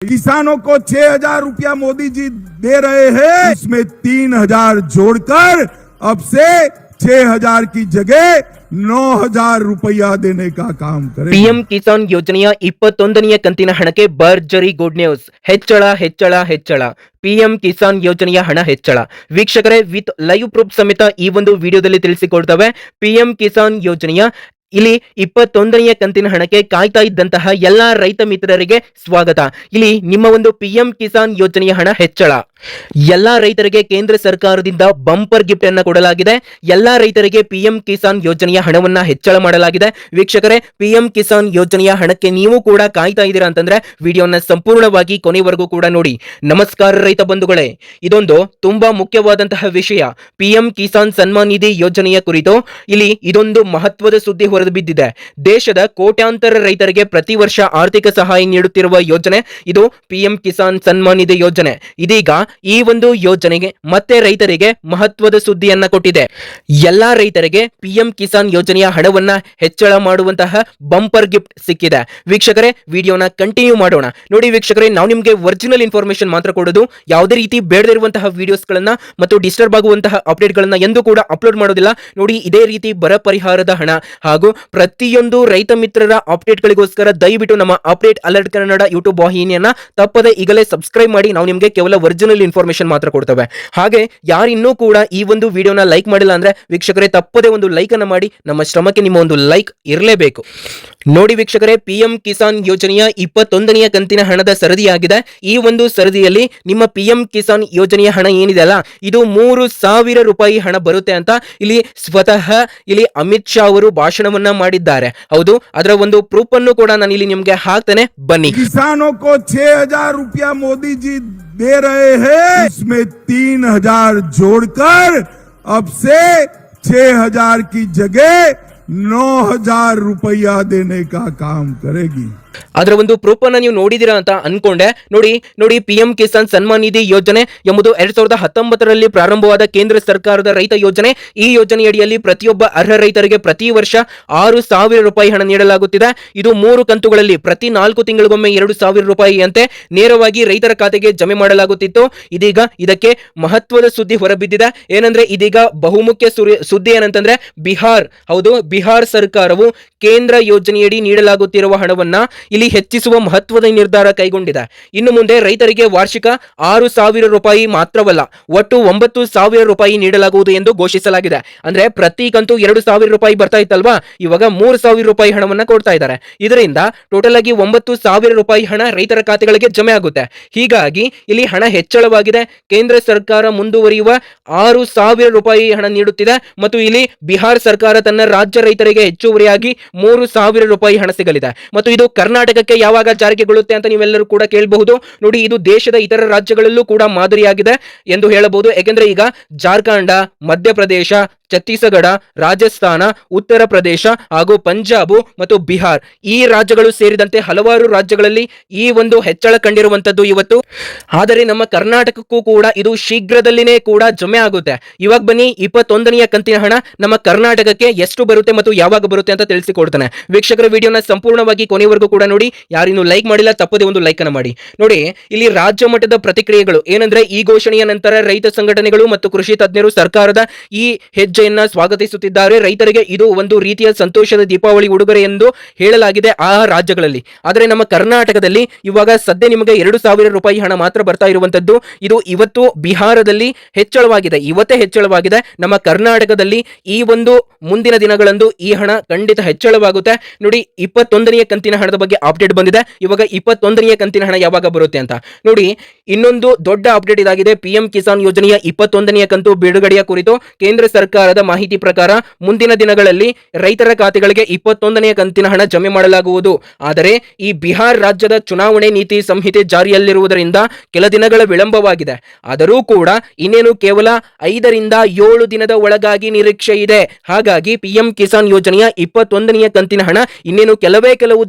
किसानों को 6,000 रुपया मोदी जी दे रहे हैं, इसमें 3,000 जोड़कर अब से 6,000 की जगह 9,000 रुपया देने का काम करें। ಪಿಎಂ ಕಿಸಾನ್ ಯೋಜನೆಯ 21ನೇ ಕಂತಿನ ಹಣಕ್ಕೆ ಭರ್ಜರಿ ಗುಡ್ ನ್ಯೂಸ್. ಹೆಚ್ಚಳ. ಪಿಎಂ ಕಿಸಾನ್ ಯೋಜನೆಯ ಹಣ ಹೆಚ್ಚಳ. ವೀಕ್ಷಕರೇ, ವಿತ್ ಲೈವ್ ಪ್ರೂಫ್ ಸಮೇತ ಈ ಒಂದು ವಿಡಿಯೋದಲ್ಲಿ ತಿಳಿಸಿಕೊಡ್ತವೆ. ಪಿಎಂ ಕಿಸಾನ್ ಯೋಜನೆಯ ಇಲ್ಲಿ 21ನೇ ಕಂತಿನ ಹಣಕ್ಕೆ ಕಾಯ್ತಾ ಇದ್ದಂತಹ ಎಲ್ಲಾ ರೈತ ಮಿತ್ರರಿಗೆ ಸ್ವಾಗತ. ಇಲ್ಲಿ ನಿಮ್ಮ ಒಂದು ಪಿಎಂ ಕಿಸಾನ್ ಯೋಜನೆಯ ಹಣ ಹೆಚ್ಚಳ. ಎಲ್ಲಾ ರೈತರಿಗೆ ಕೇಂದ್ರ ಸರ್ಕಾರದಿಂದ ಬಂಪರ್ ಗಿಫ್ಟ್ ಅನ್ನು ಕೊಡಲಾಗಿದೆ. ಎಲ್ಲಾ ರೈತರಿಗೆ ಪಿಎಂ ಕಿಸಾನ್ ಯೋಜನೆಯ ಹಣವನ್ನ ಹೆಚ್ಚಳ ಮಾಡಲಾಗಿದೆ. ವೀಕ್ಷಕರೇ, ಪಿಎಂ ಕಿಸಾನ್ ಯೋಜನೆಯ ಹಣಕ್ಕೆ ನೀವು ಕೂಡ ಕಾಯ್ತಾ ಇದ್ದೀರಾ ಅಂತಂದ್ರೆ ವಿಡಿಯೋನ ಸಂಪೂರ್ಣವಾಗಿ ಕೊನೆವರೆಗೂ ಕೂಡ ನೋಡಿ. ನಮಸ್ಕಾರ ರೈತ ಬಂಧುಗಳೇ, ಇದೊಂದು ತುಂಬಾ ಮುಖ್ಯವಾದಂತಹ ವಿಷಯ. ಪಿಎಂ ಕಿಸಾನ್ ಸನ್ಮಾನ್ ನಿಧಿ ಯೋಜನೆಯ ಕುರಿತು ಇಲ್ಲಿ ಇದೊಂದು ಮಹತ್ವದ ಸುದ್ದಿ ಹೊರದು ಬಿದ್ದಿದೆ. ದೇಶದ ಕೋಟ್ಯಾಂತರ ರೈತರಿಗೆ ಪ್ರತಿ ವರ್ಷ ಆರ್ಥಿಕ ಸಹಾಯ ನೀಡುತ್ತಿರುವ ಯೋಜನೆ ಇದು ಪಿಎಂ ಕಿಸಾನ್ ಸನ್ಮಾನ್ ನಿಧಿ ಯೋಜನೆ. ಇದೀಗ ಈ ಒಂದು ಯೋಜನೆಗೆ ಮತ್ತೆ ರೈತರಿಗೆ ಮಹತ್ವದ ಸುದ್ದಿಯನ್ನ ಕೊಟ್ಟಿದೆ. ಎಲ್ಲಾ ರೈತರಿಗೆ ಪಿಎಂ ಕಿಸಾನ್ ಯೋಜನೆಯ ಹಣವನ್ನ ಹೆಚ್ಚಳ ಮಾಡುವಂತಹ ಬಂಪರ್ ಗಿಫ್ಟ್ ಸಿಕ್ಕಿದೆ. ವೀಕ್ಷಕರೇ, ವಿಡಿಯೋನ ಕಂಟಿನ್ಯೂ ಮಾಡೋಣ. ನೋಡಿ ವೀಕ್ಷಕರೇ, ನಾವು ನಿಮಗೆ ಒರಿಜಿನಲ್ ಇನ್ಫಾರ್ಮೇಶನ್ ಮಾತ್ರ ಕೊಡೋದು. ಯಾವುದೇ ರೀತಿ ಬೇಡದಿರುವಂತಹ ವಿಡಿಯೋಸ್ ಗಳನ್ನ ಮತ್ತು ಡಿಸ್ಟರ್ಬ್ ಆಗುವಂತಹ ಅಪ್ಡೇಟ್ ಗಳನ್ನ ಎಂದು ಕೂಡ ಅಪ್ಲೋಡ್ ಮಾಡೋದಿಲ್ಲ. ನೋಡಿ, ಇದೇ ರೀತಿ ಬರ ಪರಿಹಾರದ ಹಣ ಹಾಗೂ ಪ್ರತಿಯೊಂದು ರೈತ ಮಿತ್ರರ ಅಪ್ಡೇಟ್ ಗಳಿಗೋಸ್ಕರ ದಯವಿಟ್ಟು ನಮ್ಮ ಅಪ್ಡೇಟ್ ಅಲರ್ಟ್ ಕನ್ನಡ ಯೂಟ್ಯೂಬ್ ವಾಹಿನಿಯನ್ನ ತಪ್ಪದೆ ಈಗಲೇ ಸಬ್ಸ್ಕ್ರೈಬ್ ಮಾಡಿ. ನಾವು ನಿಮಗೆ ಕೇವಲ ಒರಿಜಿನಲ್ ಇನ್ಫಾರ್ಮೇಶನ್ ಮಾತ್ರ ಕೊಡ್ತೇವೆ. ಹಾಗೆ ಯಾರಿನ್ನೂ ಕೂಡ ಈ ಒಂದು ವಿಡಿಯೋನ ಲೈಕ್ ಮಾಡಿಲ್ಲ ಅಂದ್ರೆ ವೀಕ್ಷಕರೇ, ತಪ್ಪದೆ ಒಂದು ಲೈಕ್ ಅನ್ನ ಮಾಡಿ. ನಮ್ಮ ಶ್ರಮಕ್ಕೆ ನಿಮ್ಮ ಒಂದು ಲೈಕ್ ಇರಲೇಬೇಕು. ನೋಡಿ ವೀಕ್ಷಕರೇ, ಪಿಎಂ ಕಿಸಾನ್ ಯೋಜನೆಯ 21ನೇ ಕಂತಿನ ಹಣದ ಸರದಿಯಾಗಿದೆ. ಈ ಒಂದು ಸರದಿಯಲ್ಲಿ ನಿಮ್ಮ ಪಿಎಂ ಕಿಸಾನ್ ಯೋಜನೆಯ ಹಣ ಏನಿದೆ ಅಲ್ಲ, ಇದು 3,000 ರೂಪಾಯಿ ಹಣ ಬರುತ್ತೆ ಅಂತ ಇಲ್ಲಿ ಸ್ವತಃ ಇಲ್ಲಿ ಅಮಿತ್ ಶಾ ಅವರು ಭಾಷಣವನ್ನ ಮಾಡಿದ್ದಾರೆ. ಹೌದು, ಅದರ ಒಂದು ಪ್ರೂಫ್ ಅನ್ನು ಕೂಡ ನಾನು ಇಲ್ಲಿ ನಿಮ್ಗೆ ಹಾಕ್ತೇನೆ, ಬನ್ನಿ. किसानों को 6,000 रुपया मोदी जी दे रहे हैं, इसमें 3,000 जोड़कर अब से 6,000 की जगह 9,000 रुपया देने का काम करेगी. ಅದರ ಒಂದು ಪ್ರೂಫ್ ಅನ್ನ ನೀವು ನೋಡಿದಿರಾ ಅಂತ ಅನ್ಕೊಂಡೆ. ನೋಡಿ ಪಿಎಂ ಕಿಸಾನ್ ಸನ್ಮಾನ್ ನಿಧಿ ಯೋಜನೆ ಎಂಬುದು 2019ರಲ್ಲಿ ಪ್ರಾರಂಭವಾದ ಕೇಂದ್ರ ಸರ್ಕಾರದ ರೈತ ಯೋಜನೆ. ಈ ಯೋಜನೆಯಡಿಯಲ್ಲಿ ಪ್ರತಿಯೊಬ್ಬ ಅರ್ಹ ರೈತರಿಗೆ ಪ್ರತಿ ವರ್ಷ 6,000 ರೂಪಾಯಿ ಹಣ ನೀಡಲಾಗುತ್ತಿದೆ. ಇದು 3 ಕಂತುಗಳಲ್ಲಿ ಪ್ರತಿ 4 ತಿಂಗಳಿಗೊಮ್ಮೆ 2,000 ರೂಪಾಯಿಯಂತೆ ನೇರವಾಗಿ ರೈತರ ಖಾತೆಗೆ ಜಮೆ ಮಾಡಲಾಗುತ್ತಿತ್ತು. ಇದೀಗ ಇದಕ್ಕೆ ಮಹತ್ವದ ಸುದ್ದಿ ಹೊರಬಿದ್ದಿದೆ. ಏನಂದ್ರೆ ಇದೀಗ ಬಹುಮುಖ್ಯ ಸುದ್ದಿ ಏನಂತಂದ್ರೆ ಬಿಹಾರ್ ಸರ್ಕಾರವು ಕೇಂದ್ರ ಯೋಜನೆಯಡಿ ನೀಡಲಾಗುತ್ತಿರುವ ಹಣವನ್ನ ಇಲ್ಲಿ ಹೆಚ್ಚಿಸುವ ಮಹತ್ವದ ನಿರ್ಧಾರ ಕೈಗೊಂಡಿದೆ. ಇನ್ನು ಮುಂದೆ ರೈತರಿಗೆ ವಾರ್ಷಿಕ 6,000 ರೂಪಾಯಿ ಮಾತ್ರವಲ್ಲ, ಒಟ್ಟು 9,000 ರೂಪಾಯಿ ನೀಡಲಾಗುವುದು ಎಂದು ಘೋಷಿಸಲಾಗಿದೆ. ಅಂದ್ರೆ ಪ್ರತಿ ಕಂತು 2,000 ರೂಪಾಯಿ ಬರ್ತಾ ಇತ್ತಲ್ವಾ, ಇವಾಗ 3,000 ರೂಪಾಯಿ ಹಣವನ್ನ ಕೊಡ್ತಾ ಇದ್ದಾರೆ. ಇದರಿಂದ ಟೋಟಲ್ ಆಗಿ 9,000 ರೂಪಾಯಿ ಹಣ ರೈತರ ಖಾತೆಗಳಿಗೆ ಜಮೆ ಆಗುತ್ತೆ. ಹೀಗಾಗಿ ಇಲ್ಲಿ ಹಣ ಹೆಚ್ಚಳವಾಗಿದೆ. ಕೇಂದ್ರ ಸರ್ಕಾರ ಮುಂದುವರಿಯುವ 6,000 ರೂಪಾಯಿ ಹಣ ನೀಡುತ್ತಿದೆ ಮತ್ತು ಇಲ್ಲಿ ಬಿಹಾರ್ ಸರ್ಕಾರ ತನ್ನ ರಾಜ್ಯ ರೈತರಿಗೆ ಹೆಚ್ಚುವರಿಯಾಗಿ 3,000 ರೂಪಾಯಿ ಹಣ ಸಿಗಲಿದೆ. ಮತ್ತು ಇದು ಕರ್ನಾಟಕಕ್ಕೆ ಯಾವಾಗ ಜಾರಿಗೆಗೊಳ್ಳುತ್ತೆ ಅಂತ ನೀವೆಲ್ಲರೂ ಕೂಡ ಕೇಳಬಹುದು. ನೋಡಿ, ಇದು ದೇಶದ ಇತರ ರಾಜ್ಯಗಳಲ್ಲೂ ಕೂಡ ಮಾದರಿಯಾಗಿದೆ ಎಂದು ಹೇಳಬಹುದು. ಯಾಕೆಂದ್ರೆ ಈಗ ಜಾರ್ಖಂಡ್, ಮಧ್ಯಪ್ರದೇಶ, ಛತ್ತೀಸ್ಗಢ, ರಾಜಸ್ಥಾನ, ಉತ್ತರ ಪ್ರದೇಶ ಹಾಗೂ ಪಂಜಾಬ್ ಮತ್ತು ಬಿಹಾರ್ ಈ ರಾಜ್ಯಗಳು ಸೇರಿದಂತೆ ಹಲವಾರು ರಾಜ್ಯಗಳಲ್ಲಿ ಈ ಒಂದು ಹೆಚ್ಚಳ ಕಂಡಿರುವಂತದ್ದು ಇವತ್ತು. ಆದರೆ ನಮ್ಮ ಕರ್ನಾಟಕಕ್ಕೂ ಕೂಡ ಇದು ಶೀಘ್ರದಲ್ಲಿನೇ ಕೂಡ ಜಮೆ ಆಗುತ್ತೆ. ಇವಾಗ ಬನ್ನಿ, 21ನೇ ಕಂತಿನ ಹಣ ನಮ್ಮ ಕರ್ನಾಟಕಕ್ಕೆ ಎಷ್ಟು ಬರುತ್ತೆ ಮತ್ತು ಯಾವಾಗ ಬರುತ್ತೆ ಅಂತ ತಿಳಿಸಿಕೊಡ್ತಾನೆ. ವೀಕ್ಷಕರ, ವಿಡಿಯೋನ ಸಂಪೂರ್ಣವಾಗಿ ಕೊನೆವರೆಗೂ ಕೂಡ ನೋಡಿ. ಯಾರಿನ್ನೂ ಲೈಕ್ ಮಾಡಿಲ್ಲ ತಪ್ಪದೆ ಒಂದು ಲೈಕ್ ಅನ್ನು ಮಾಡಿ. ನೋಡಿ, ಇಲ್ಲಿ ರಾಜ್ಯ ಮಟ್ಟದ ಪ್ರತಿಕ್ರಿಯೆಗಳು ಏನಂದ್ರೆ, ಈ ಘೋಷಣೆಯ ನಂತರ ರೈತ ಸಂಘಟನೆಗಳು ಮತ್ತು ಕೃಷಿ ತಜ್ಞರು ಸರ್ಕಾರದ ಈ ಹೆಜ್ಜೆಯನ್ನ ಸ್ವಾಗತಿಸುತ್ತಿದ್ದಾರೆ. ರೈತರಿಗೆ ಇದು ಒಂದು ರೀತಿಯ ಸಂತೋಷದ ದೀಪಾವಳಿ ಉಡುಗೊರೆ ಎಂದು ಹೇಳಲಾಗಿದೆ ಆ ರಾಜ್ಯಗಳಲ್ಲಿ. ಆದರೆ ನಮ್ಮ ಕರ್ನಾಟಕದಲ್ಲಿ ಇವಾಗ ಸದ್ಯ ನಿಮಗೆ 2,000 ರೂಪಾಯಿ ಹಣ ಮಾತ್ರ ಬರ್ತಾ ಇರುವಂತದ್ದು. ಇದು ಇವತ್ತು ಬಿಹಾರದಲ್ಲಿ ಹೆಚ್ಚಳವಾಗಿದೆ, ಇವತ್ತೇ ಹೆಚ್ಚಳವಾಗಿದೆ. ನಮ್ಮ ಕರ್ನಾಟಕದಲ್ಲಿ ಈ ಒಂದು ಮುಂದಿನ ದಿನಗಳಂದು ಈ ಹಣ ಖಂಡಿತ ಹೆಚ್ಚಳವಾಗುತ್ತೆ. ನೋಡಿ, 21ನೇ ಕಂತಿನ ಹಣದ ಬಗ್ಗೆ ಅಪ್ಡೇಟ್ ಬಂದಿದೆ. ಇವಾಗ 21ನೇ ಕಂತಿನ ಹಣ ಯಾವಾಗ ಬರುತ್ತೆ ಅಂತ ನೋಡಿ. ಇನ್ನೊಂದು ದೊಡ್ಡ ಅಪ್ಡೇಟ್ ಇದಾಗಿದೆ. ಪಿಎಂ ಕಿಸಾನ್ ಯೋಜನೆಯ 21ನೇ ಕಂತು ಬಿಡುಗಡೆಯ ಕುರಿತು ಕೇಂದ್ರ ಸರ್ಕಾರದ ಮಾಹಿತಿ ಪ್ರಕಾರ ಮುಂದಿನ ದಿನಗಳಲ್ಲಿ ರೈತರ ಖಾತೆಗಳಿಗೆ 21ನೇ ಕಂತಿನ ಹಣ ಜಮೆ ಮಾಡಲಾಗುವುದು. ಆದರೆ ಈ ಬಿಹಾರ್ ರಾಜ್ಯದ ಚುನಾವಣೆ ನೀತಿ ಸಂಹಿತೆ ಜಾರಿಯಲ್ಲಿರುವುದರಿಂದ ಕೆಲ ದಿನಗಳ ವಿಳಂಬವಾಗಿದೆ. ಆದರೂ ಕೂಡ ಇನ್ನೇನು ಕೇವಲ 5 ರಿಂದ 7 ದಿನದ ಒಳಗಾಗಿ ನಿರೀಕ್ಷೆ ಇದೆ. ಹಾಗಾಗಿ ಪಿಎಂ ಕಿಸಾನ್ ಯೋಜನೆಯ 21ನೇ ಕಂತಿನ ಹಣ ಇನ್ನೇನು ಕೆಲವು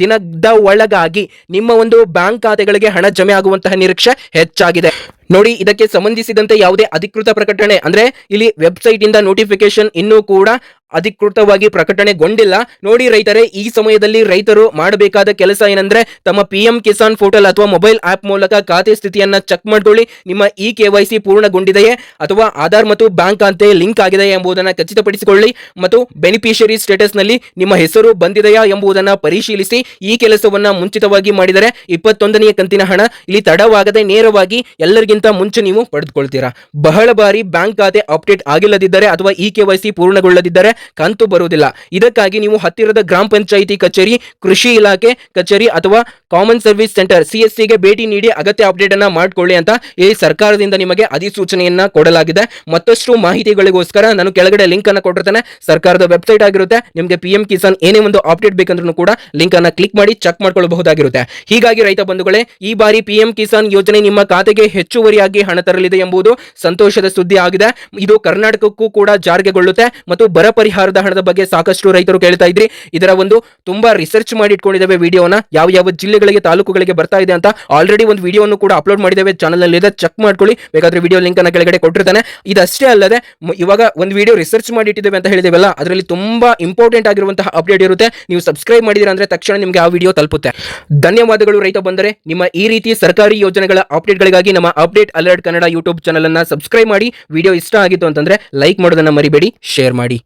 ದಿನದ ಒಳಗಾಗಿ ನಿಮ್ಮ ಒಂದು ಬ್ಯಾಂಕ್ ಖಾತೆಗಳಿಗೆ ಹಣ ಜಮೆ ಆಗುವಂತಹ ನಿರೀಕ್ಷೆ ಹೆಚ್ಚಾಗಿದೆ. ನೋಡಿ, ಇದಕ್ಕೆ ಸಂಬಂಧಿಸಿದಂತೆ ಯಾವುದೇ ಅಧಿಕೃತ ಪ್ರಕಟಣೆ ಅಂದ್ರೆ ಇಲ್ಲಿ ವೆಬ್ಸೈಟ್ ಇಂದ ನೋಟಿಫಿಕೇಶನ್ ಇನ್ನೂ ಕೂಡ ಅಧಿಕೃತವಾಗಿ ಪ್ರಕಟಣೆಗೊಂಡಿಲ್ಲ. ನೋಡಿ ರೈತರೇ, ಈ ಸಮಯದಲ್ಲಿ ರೈತರು ಮಾಡಬೇಕಾದ ಕೆಲಸ ಏನಂದ್ರೆ ತಮ್ಮ PM ಕಿಸಾನ್ ಪೋರ್ಟಲ್ ಅಥವಾ ಮೊಬೈಲ್ ಆಪ್ ಮೂಲಕ ಖಾತೆ ಸ್ಥಿತಿಯನ್ನ ಚೆಕ್ ಮಾಡ್ಕೊಳ್ಳಿ. ನಿಮ್ಮ ಈ KYC ಪೂರ್ಣಗೊಂಡಿದೆಯೇ ಅಥವಾ ಆಧಾರ್ ಮತ್ತು ಬ್ಯಾಂಕ್ ಖಾತೆ ಲಿಂಕ್ ಆಗಿದೆಯೇ ಎಂಬುದನ್ನು ಖಚಿತಪಡಿಸಿಕೊಳ್ಳಿ ಮತ್ತು ಬೆನಿಫಿಷಿಯರಿ ಸ್ಟೇಟಸ್ ನಲ್ಲಿ ನಿಮ್ಮ ಹೆಸರು ಬಂದಿದೆಯಾ ಎಂಬುದನ್ನು ಪರಿಶೀಲಿಸಿ. ಈ ಕೆಲಸವನ್ನ ಮುಂಚಿತವಾಗಿ ಮಾಡಿದರೆ 21ನೇ ಕಂತಿನ ಹಣ ಇಲ್ಲಿ ತಡವಾಗದೆ ನೇರವಾಗಿ ಎಲ್ಲರಿಗಿಂತ ಮುಂಚೆ ನೀವು ಪಡೆದುಕೊಳ್ತೀರಾ. ಬಹಳ ಬಾರಿ ಬ್ಯಾಂಕ್ ಖಾತೆ ಅಪ್ಡೇಟ್ ಆಗಿಲ್ಲದಿದ್ದರೆ ಅಥವಾ ಈ KYC ಪೂರ್ಣಗೊಳ್ಳದಿದ್ದರೆ ಕಂತು ಬರುವುದಿಲ್ಲ. ಇದಕ್ಕಾಗಿ ನೀವು ಹತ್ತಿರದ ಗ್ರಾಮ ಪಂಚಾಯಿತಿ ಕಚೇರಿ, ಕೃಷಿ ಇಲಾಖೆ ಕಚೇರಿ ಅಥವಾ ಕಾಮನ್ ಸರ್ವಿಸ್ ಸೆಂಟರ್ CSC ಗೆ ಭೇಟಿ ನೀಡಿ ಅಗತ್ಯ ಅಪ್ಡೇಟ್ ಅನ್ನ ಮಾಡಿಕೊಳ್ಳಿ ಅಂತ ಈ ಸರ್ಕಾರದಿಂದ ನಿಮಗೆ ಅಧಿಸೂಚನೆಯನ್ನ ಕೊಡಲಾಗಿದೆ. ಮತ್ತಷ್ಟು ಮಾಹಿತಿಗಳಿಗೋಸ್ಕರ ನಾನು ಕೆಳಗಡೆ ಲಿಂಕ್ ಅನ್ನ ಕೊಟ್ಟಿರ್ತೇನೆ. ಸರ್ಕಾರದ ವೆಬ್ಸೈಟ್ ಆಗಿರುತ್ತೆ. ನಿಮಗೆ PM ಕಿಸಾನ್ ಏನೇ ಒಂದು ಅಪ್ಡೇಟ್ ಬೇಕಂದ್ರೂ ಕೂಡ ಲಿಂಕ್ ಅನ್ನ ಕ್ಲಿಕ್ ಮಾಡಿ ಚೆಕ್ ಮಾಡ್ಕೊಳ್ಳಬಹುದಾಗಿರುತ್ತೆ. ಹೀಗಾಗಿ ರೈತ ಬಂಧುಗಳೇ, ಈ ಬಾರಿ PM ಕಿಸಾನ್ ಯೋಜನೆ ನಿಮ್ಮ ಖಾತೆಗೆ ಹೆಚ್ಚುವರಿಯಾಗಿ ಹಣ ತರಲಿದೆ ಎಂಬುದು ಸಂತೋಷದ ಸುದ್ದಿ ಆಗಿದೆ. ಇದು ಕರ್ನಾಟಕಕ್ಕೂ ಕೂಡ ಜಾರಿಗೆಗೊಳ್ಳುತ್ತೆ ಮತ್ತು ಬರ ಪರಿಹಾರದ ಹಣದ ಬಗ್ಗೆ ಸಾಕಷ್ಟು ರೈತರು ಕೇಳ್ತಾ ಇದ್ರಿ. ಇದರ ಒಂದು ತುಂಬಾ ರಿಸರ್ಚ್ ಮಾಡಿ ಇಟ್ಕೊಂಡಿದ್ದೇವೆ ವಿಡಿಯೋನ, ಯಾವ ಜಿಲ್ಲೆಗಳಿಗೆ ತಾಲೂಕುಗಳಿಗೆ ಬರ್ತಾ ಇದೆ ಅಂತ ಆಲ್ರೆಡಿ ಒಂದು ವಿಡಿಯೋವನ್ನು ಕೂಡ ಅಪ್ಲೋಡ್ ಮಾಡಿದ್ದೇವೆ ಚಾನಲ್ ನಲ್ಲಿ ಇದೆ, ಚೆಕ್ ಮಾಡ್ಕೊಳ್ಳಿ. ಬೇಕಾದ್ರೆ ವಿಡಿಯೋ ಲಿಂಕ್ ಅನ್ನ ಕೆಳಗಡೆ ಕೊಟ್ಟಿರ್ತಾನೆ. ಇದಷ್ಟೇ ಅಲ್ಲದೆ ಇವಾಗ ಒಂದು ವಿಡಿಯೋ ರಿಸರ್ಚ್ ಮಾಡಿ ಇಟ್ಟಿದ್ದೇವೆ ಅಂತ ಹೇಳಿದೇವಲ್ಲ, ಅದರಲ್ಲಿ ತುಂಬಾ ಇಂಪಾರ್ಟೆಂಟ್ ಆಗಿರುವಂತಹ ಅಪ್ಡೇಟ್ ಇರುತ್ತೆ. ನೀವು ಸಬ್ಸ್ಕ್ರೈಬ್ ಮಾಡಿದಿರಾ ಅಂದ್ರೆ ತಕ್ಷಣ ನಿಮಗೆ ಆ ವಿಡಿಯೋ ತಲುಪುತ್ತೆ. ಧನ್ಯವಾದಗಳು ರೈತ ಬಂದರೆ. ನಿಮ್ಮ ಈ ರೀತಿ ಸರ್ಕಾರಿ ಯೋಜನೆಗಳ ಅಪ್ಡೇಟ್ಗಳಿಗಾಗಿ ನಮ್ಮ update alert Kannada YouTube channel ಅನ್ನ ಸಬ್ಸ್ಕ್ರೈಬ್ ಮಾಡಿ. ವಿಡಿಯೋ ಇಷ್ಟ ಆಗಿತ್ತು ಅಂತಂದ್ರೆ ಲೈಕ್ ಮಾಡೋದನ್ನ ಮರಿಬೇಡಿ, ಶೇರ್ ಮಾಡಿ.